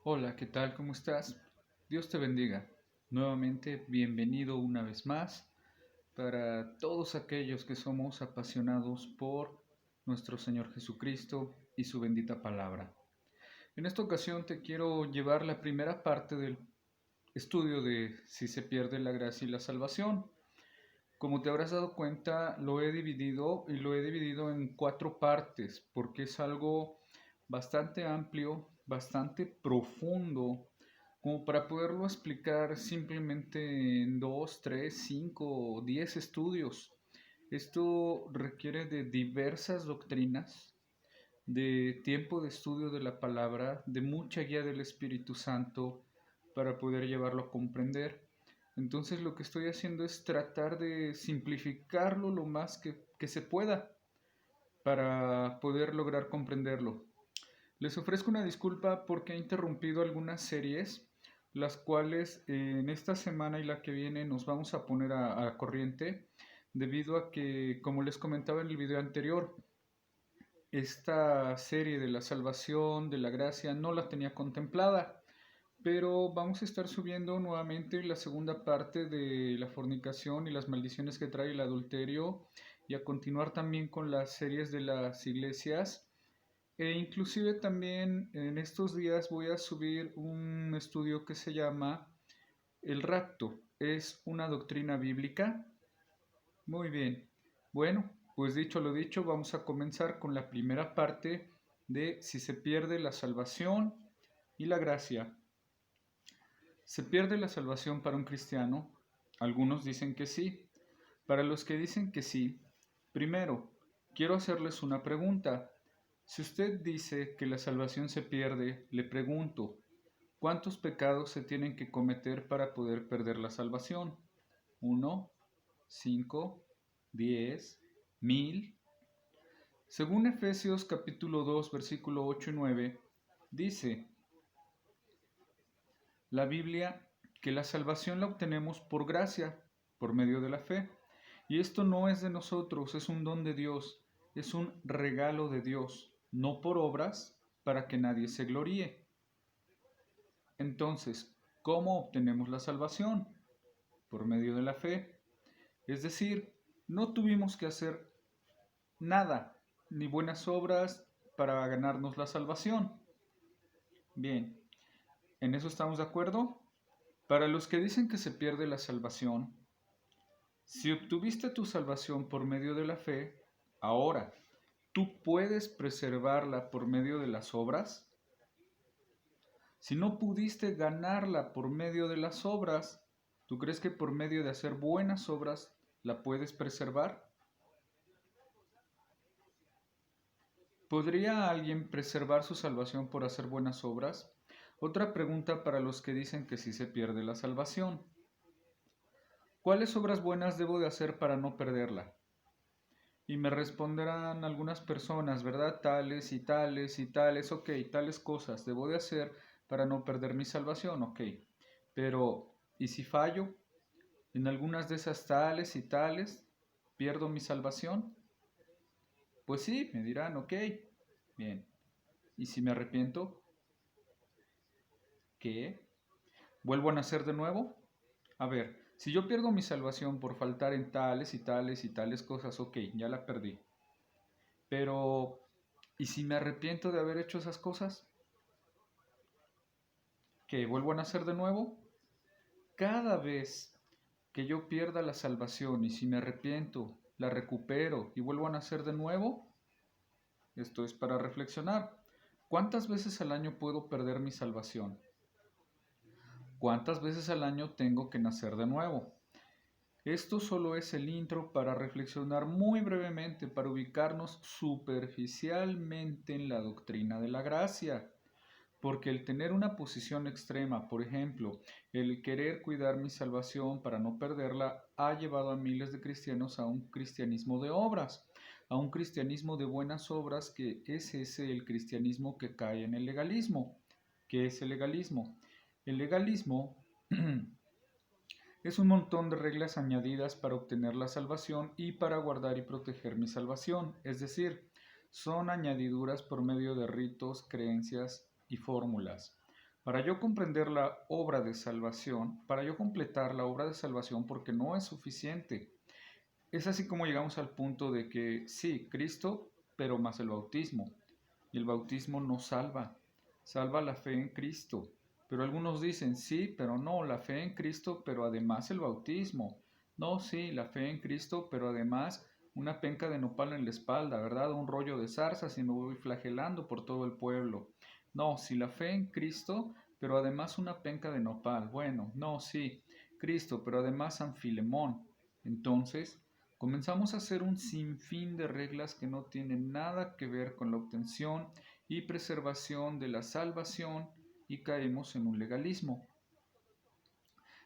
Hola, ¿qué tal? ¿Cómo estás? Dios te bendiga. Nuevamente, bienvenido una vez más para todos aquellos que somos apasionados por nuestro Señor Jesucristo y su bendita palabra. En esta ocasión te quiero llevar la primera parte del estudio de si se pierde la gracia y la salvación. Como te habrás dado cuenta, lo he dividido y lo he dividido en cuatro partes porque es algo bastante amplio, bastante profundo, como para poderlo explicar simplemente en 2, 3, 5 o 10 estudios. Esto requiere de diversas doctrinas, de tiempo de estudio de la palabra, de mucha guía del Espíritu Santo para poder llevarlo a comprender. Entonces lo que estoy haciendo es tratar de simplificarlo lo más que se pueda para poder lograr comprenderlo. Les ofrezco una disculpa porque he interrumpido algunas series, las cuales en esta semana y la que viene nos vamos a poner a corriente, debido a que, como les comentaba en el video anterior, esta serie de la salvación, de la gracia, no la tenía contemplada, pero vamos a estar subiendo nuevamente la segunda parte de la fornicación y las maldiciones que trae el adulterio, y a continuar también con las series de las iglesias. E inclusive también en estos días voy a subir un estudio que se llama El rapto. ¿Es una doctrina bíblica? Muy bien. Bueno, pues dicho lo dicho, vamos a comenzar con la primera parte de si se pierde la salvación y la gracia. ¿Se pierde la salvación para un cristiano? Algunos dicen que sí. Para los que dicen que sí, primero, quiero hacerles una pregunta. Si usted dice que la salvación se pierde, le pregunto, ¿cuántos pecados se tienen que cometer para poder perder la salvación? ¿Uno? ¿Cinco? ¿10? ¿1000? Según Efesios capítulo 2 versículo 8 y 9, dice la Biblia que la salvación la obtenemos por gracia, por medio de la fe. Y esto no es de nosotros, es un don de Dios, es un regalo de Dios, no por obras para que nadie se gloríe. Entonces, ¿cómo obtenemos la salvación? Por medio de la fe. Es decir, no tuvimos que hacer nada, ni buenas obras para ganarnos la salvación. Bien, ¿en eso estamos de acuerdo? Para los que dicen que se pierde la salvación, si obtuviste tu salvación por medio de la fe, ahora, ¿tú puedes preservarla por medio de las obras? Si no pudiste ganarla por medio de las obras, ¿tú crees que por medio de hacer buenas obras la puedes preservar? ¿Podría alguien preservar su salvación por hacer buenas obras? Otra pregunta para los que dicen que sí se pierde la salvación. ¿Cuáles obras buenas debo de hacer para no perderla? Y me responderán algunas personas, ¿verdad? Tales y tales y tales, ok, tales cosas debo de hacer para no perder mi salvación, ok. Pero, ¿y si fallo? En algunas de esas tales y tales, ¿pierdo mi salvación? Pues sí, me dirán, ok, bien. ¿Y si me arrepiento? ¿Qué? ¿Vuelvo a nacer de nuevo? A ver, si yo pierdo mi salvación por faltar en tales y tales y tales cosas, ok, ya la perdí. Pero, ¿y si me arrepiento de haber hecho esas cosas? ¿Que vuelvo a nacer de nuevo? Cada vez que yo pierda la salvación y si me arrepiento, la recupero y vuelvo a nacer de nuevo, esto es para reflexionar. ¿Cuántas veces al año puedo perder mi salvación? ¿Cuántas veces al año tengo que nacer de nuevo? Esto solo es el intro para reflexionar muy brevemente, para ubicarnos superficialmente en la doctrina de la gracia. Porque el tener una posición extrema, por ejemplo, el querer cuidar mi salvación para no perderla, ha llevado a miles de cristianos a un cristianismo de obras, a un cristianismo de buenas obras, que es ese el cristianismo que cae en el legalismo. ¿Qué es el legalismo? El legalismo es un montón de reglas añadidas para obtener la salvación y para guardar y proteger mi salvación, es decir, son añadiduras por medio de ritos, creencias y fórmulas. Para yo comprender la obra de salvación, para yo completar la obra de salvación, porque no es suficiente. Es así como llegamos al punto de que sí, Cristo, pero más el bautismo. Y el bautismo no salva, salva la fe en Cristo. Pero algunos dicen, sí, pero no, la fe en Cristo, pero además el bautismo. No, sí, la fe en Cristo, pero además una penca de nopal en la espalda, ¿verdad? Un rollo de zarzas y me voy flagelando por todo el pueblo. No, sí, la fe en Cristo, pero además una penca de nopal. Bueno, no, sí, Cristo, pero además San Filemón. Entonces, comenzamos a hacer un sinfín de reglas que no tienen nada que ver con la obtención y preservación de la salvación y caemos en un legalismo.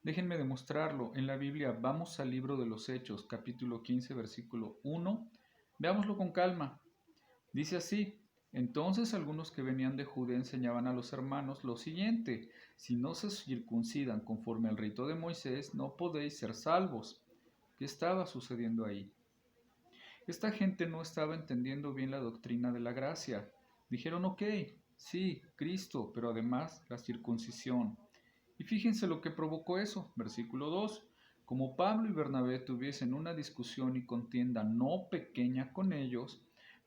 Déjenme demostrarlo. En la Biblia vamos al libro de los Hechos, capítulo 15, versículo 1. Veámoslo con calma. Dice así: entonces algunos que venían de Judea enseñaban a los hermanos lo siguiente: si no se circuncidan conforme al rito de Moisés, no podéis ser salvos. ¿Qué estaba sucediendo ahí? Esta gente no estaba entendiendo bien la doctrina de la gracia. Dijeron, ok, sí, Cristo, pero además la circuncisión. Y fíjense lo que provocó eso, versículo 2. Como Pablo y Bernabé tuviesen una discusión y contienda no pequeña con ellos,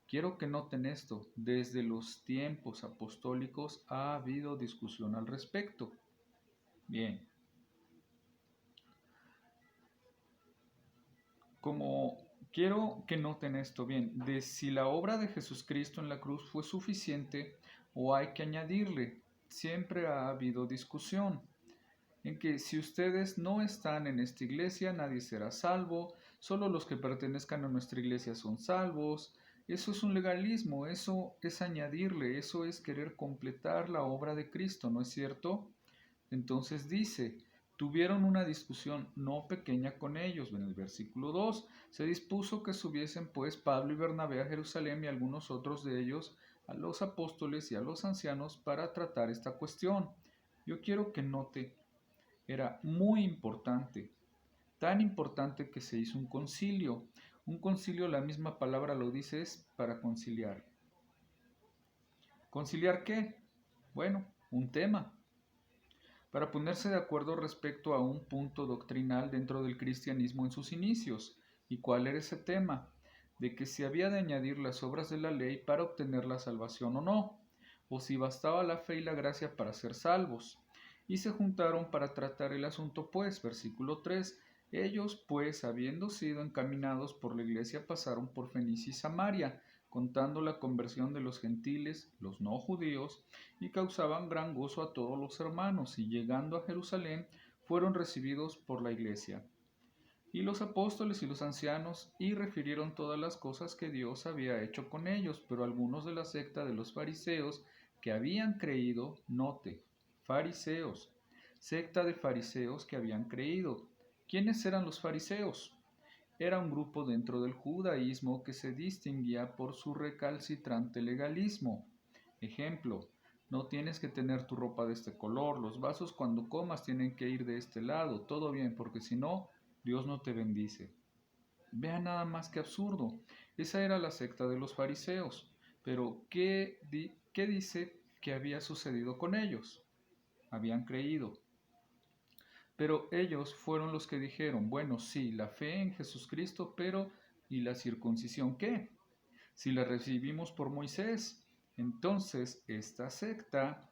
quiero que noten esto, desde los tiempos apostólicos ha habido discusión al respecto. Bien, como quiero que noten esto bien, de si la obra de Jesucristo en la cruz fue suficiente o hay que añadirle, siempre ha habido discusión en que si ustedes no están en esta iglesia nadie será salvo, solo los que pertenezcan a nuestra iglesia son salvos. Eso es un legalismo, eso es añadirle, eso es querer completar la obra de Cristo, ¿no es cierto? Entonces dice, tuvieron una discusión no pequeña con ellos. En el versículo 2, se dispuso que subiesen pues Pablo y Bernabé a Jerusalén y algunos otros de ellos a los apóstoles y a los ancianos para tratar esta cuestión. Yo quiero que note, era muy importante, tan importante que se hizo un concilio. Un concilio, la misma palabra lo dice, es para conciliar. ¿Conciliar qué? Bueno, un tema, para ponerse de acuerdo respecto a un punto doctrinal dentro del cristianismo en sus inicios. ¿Y cuál era ese tema? De que si había de añadir las obras de la ley para obtener la salvación o no, o si bastaba la fe y la gracia para ser salvos. Y se juntaron para tratar el asunto, pues, versículo 3, ellos, pues, habiendo sido encaminados por la iglesia, pasaron por Fenicia y Samaria, contando la conversión de los gentiles, los no judíos, y causaban gran gozo a todos los hermanos, y llegando a Jerusalén fueron recibidos por la iglesia. Y los apóstoles y los ancianos y refirieron todas las cosas que Dios había hecho con ellos, pero algunos de la secta de los fariseos que habían creído, note, fariseos, secta de fariseos que habían creído. ¿Quiénes eran los fariseos? Era un grupo dentro del judaísmo que se distinguía por su recalcitrante legalismo. Ejemplo, no tienes que tener tu ropa de este color, los vasos cuando comas tienen que ir de este lado, todo bien, porque si no, Dios no te bendice. Vea nada más que absurdo. Esa era la secta de los fariseos. Pero, ¿qué dice que había sucedido con ellos? Habían creído. Pero ellos fueron los que dijeron, bueno, sí, la fe en Jesucristo, pero ¿y la circuncisión qué? Si la recibimos por Moisés. Entonces, esta secta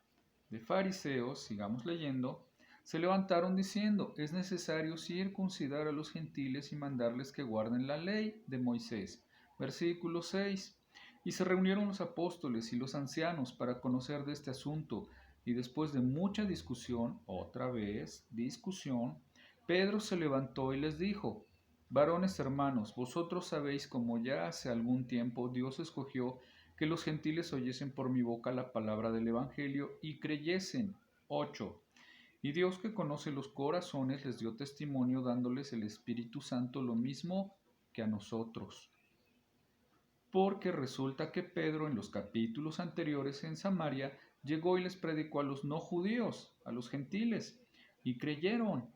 de fariseos, sigamos leyendo, se levantaron diciendo, es necesario circuncidar a los gentiles y mandarles que guarden la ley de Moisés. Versículo 6. Y se reunieron los apóstoles y los ancianos para conocer de este asunto, y después de mucha discusión, otra vez discusión, Pedro se levantó y les dijo, varones hermanos, vosotros sabéis cómo ya hace algún tiempo Dios escogió que los gentiles oyesen por mi boca la palabra del Evangelio y creyesen. 8. Y Dios que conoce los corazones les dio testimonio dándoles el Espíritu Santo lo mismo que a nosotros. Porque resulta que Pedro en los capítulos anteriores en Samaria llegó y les predicó a los no judíos, a los gentiles, y creyeron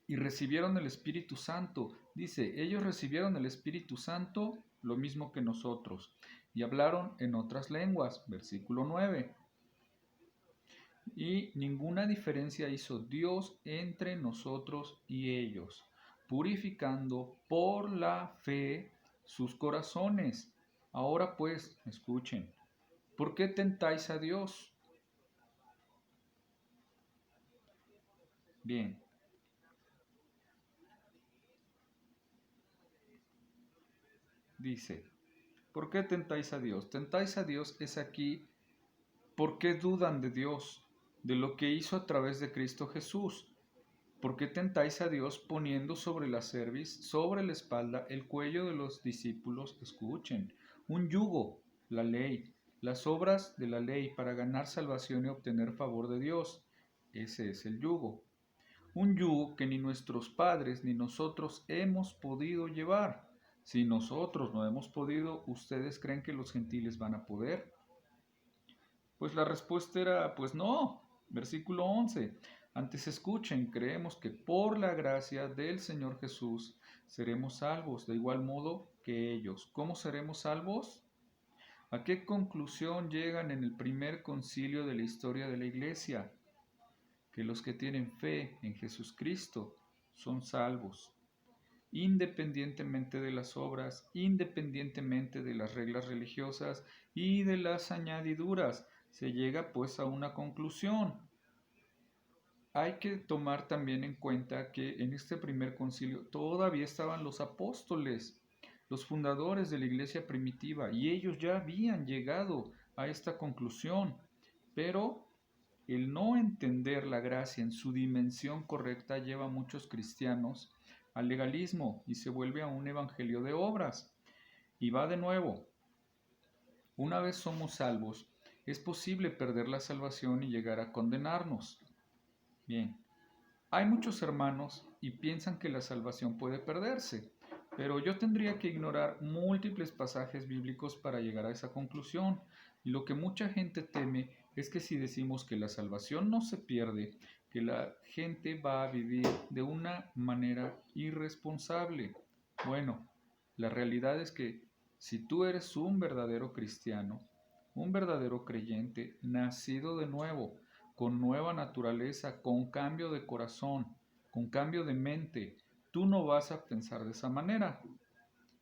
y recibieron el Espíritu Santo. Dice, ellos recibieron el Espíritu Santo lo mismo que nosotros, y hablaron en otras lenguas. Versículo 9. y ninguna diferencia hizo Dios entre nosotros y ellos, purificando por la fe sus corazones. Ahora pues, escuchen, ¿por qué tentáis a Dios? Bien, dice, ¿por qué tentáis a Dios? Tentáis a Dios es aquí, ¿por qué dudan de Dios, de lo que hizo a través de Cristo Jesús? ¿Por qué tentáis a Dios poniendo sobre la cerviz, sobre la espalda, el cuello de los discípulos? Escuchen, un yugo, la ley, las obras de la ley para ganar salvación y obtener favor de Dios. Ese es el yugo. Un yugo que ni nuestros padres ni nosotros hemos podido llevar. Si nosotros no hemos podido, ¿ustedes creen que los gentiles van a poder? Pues la respuesta era, pues no. Versículo 11. Antes escuchen, creemos que por la gracia del Señor Jesús seremos salvos, de igual modo que ellos. ¿Cómo seremos salvos? ¿A qué conclusión llegan en el primer concilio de la historia de la Iglesia? Que los que tienen fe en Jesucristo son salvos, independientemente de las obras, independientemente de las reglas religiosas y de las añadiduras. Se llega pues a una conclusión. Hay que tomar también en cuenta que en este primer concilio todavía estaban los apóstoles, los fundadores de la iglesia primitiva, y ellos ya habían llegado a esta conclusión, pero el no entender la gracia en su dimensión correcta lleva a muchos cristianos al legalismo y se vuelve a un evangelio de obras. Y va de nuevo, una vez somos salvos, es posible perder la salvación y llegar a condenarnos. Bien, hay muchos hermanos y piensan que la salvación puede perderse, pero yo tendría que ignorar múltiples pasajes bíblicos para llegar a esa conclusión. Y lo que mucha gente teme es que si decimos que la salvación no se pierde, que la gente va a vivir de una manera irresponsable. Bueno, la realidad es que si tú eres un verdadero cristiano, un verdadero creyente, nacido de nuevo, con nueva naturaleza, con cambio de corazón, con cambio de mente, tú no vas a pensar de esa manera.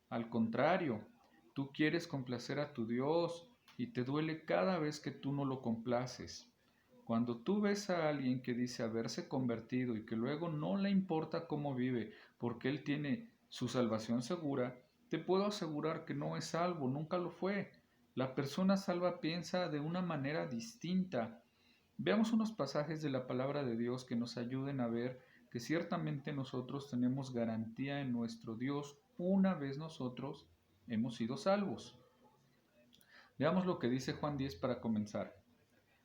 Al contrario, tú quieres complacer a tu Dios y te duele cada vez que tú no lo complaces. Cuando tú ves a alguien que dice haberse convertido y que luego no le importa cómo vive porque él tiene su salvación segura, te puedo asegurar que no es salvo, nunca lo fue. La persona salva piensa de una manera distinta. Veamos unos pasajes de la palabra de Dios que nos ayuden a ver que ciertamente nosotros tenemos garantía en nuestro Dios una vez nosotros hemos sido salvos. Veamos lo que dice Juan 10 para comenzar.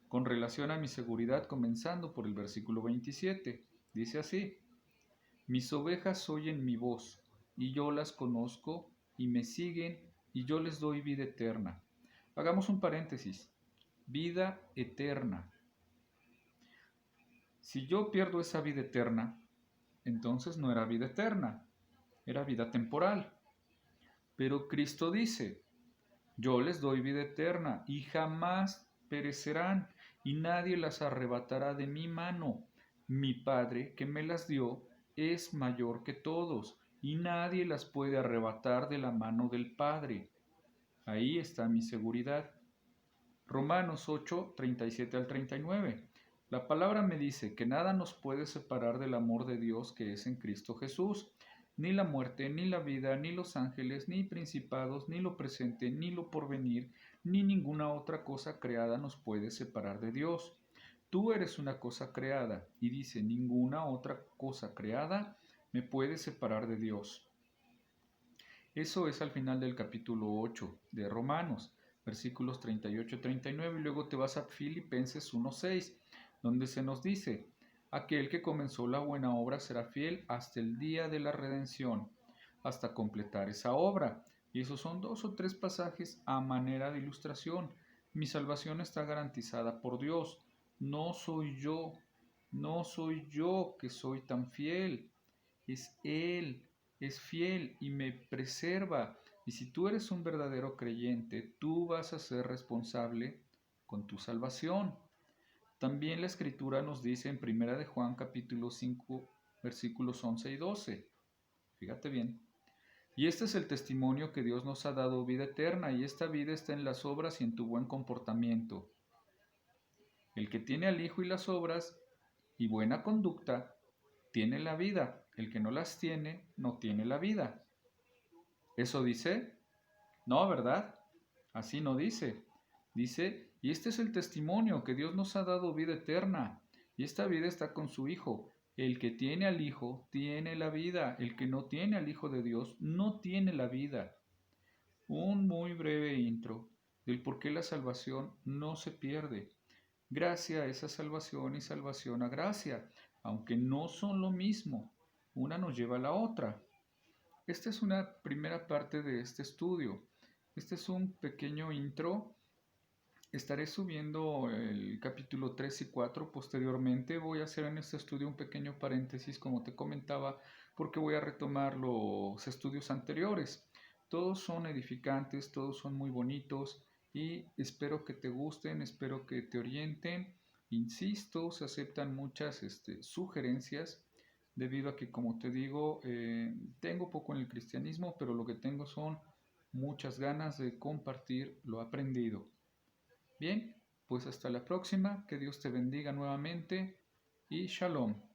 Con relación a mi seguridad, comenzando por el versículo 27, dice así: mis ovejas oyen mi voz, y yo las conozco, y me siguen, y yo les doy vida eterna. Hagamos un paréntesis. Vida eterna. Si yo pierdo esa vida eterna, entonces no era vida eterna, era vida temporal. Pero Cristo dice, yo les doy vida eterna y jamás perecerán y nadie las arrebatará de mi mano. Mi Padre que me las dio es mayor que todos y nadie las puede arrebatar de la mano del Padre. Ahí está mi seguridad. Romanos 8, 37 al 39. La palabra me dice que nada nos puede separar del amor de Dios que es en Cristo Jesús. Ni la muerte, ni la vida, ni los ángeles, ni principados, ni lo presente, ni lo porvenir, ni ninguna otra cosa creada nos puede separar de Dios. Tú eres una cosa creada, y dice, ninguna otra cosa creada me puede separar de Dios. Eso es al final del capítulo 8 de Romanos, versículos 38-39, y luego te vas a Filipenses 1:6, donde se nos dice, aquel que comenzó la buena obra será fiel hasta el día de la redención, hasta completar esa obra. Y esos son 2 o 3 pasajes a manera de ilustración. Mi salvación está garantizada por Dios. No soy yo, no soy yo que soy tan fiel, es Él, es fiel y me preserva. Y si tú eres un verdadero creyente, tú vas a ser responsable con tu salvación. También la Escritura nos dice en Primera de Juan capítulo 5 versículos 11 y 12. Fíjate bien. Y este es el testimonio que Dios nos ha dado, vida eterna, y esta vida está en las obras y en tu buen comportamiento. El que tiene al Hijo y las obras y buena conducta, tiene la vida. El que no las tiene, no tiene la vida. ¿Eso dice? No, ¿verdad? Así no dice. Dice, y este es el testimonio que Dios nos ha dado, vida eterna, y esta vida está con su Hijo. El que tiene al Hijo tiene la vida. El que no tiene al Hijo de Dios no tiene la vida. Un muy breve intro del por qué la salvación no se pierde. Gracia a esa salvación y salvación a gracia, aunque no son lo mismo. Una nos lleva a la otra. Esta es una primera parte de este estudio. Este es un pequeño intro. Estaré subiendo el capítulo 3 y 4 posteriormente. Voy a hacer en este estudio un pequeño paréntesis, como te comentaba, porque voy a retomar los estudios anteriores. Todos son edificantes, todos son muy bonitos y espero que te gusten, espero que te orienten. Insisto, se aceptan muchas sugerencias debido a que, como te digo, tengo poco en el cristianismo, pero lo que tengo son muchas ganas de compartir lo aprendido. Bien, pues hasta la próxima, que Dios te bendiga nuevamente y shalom.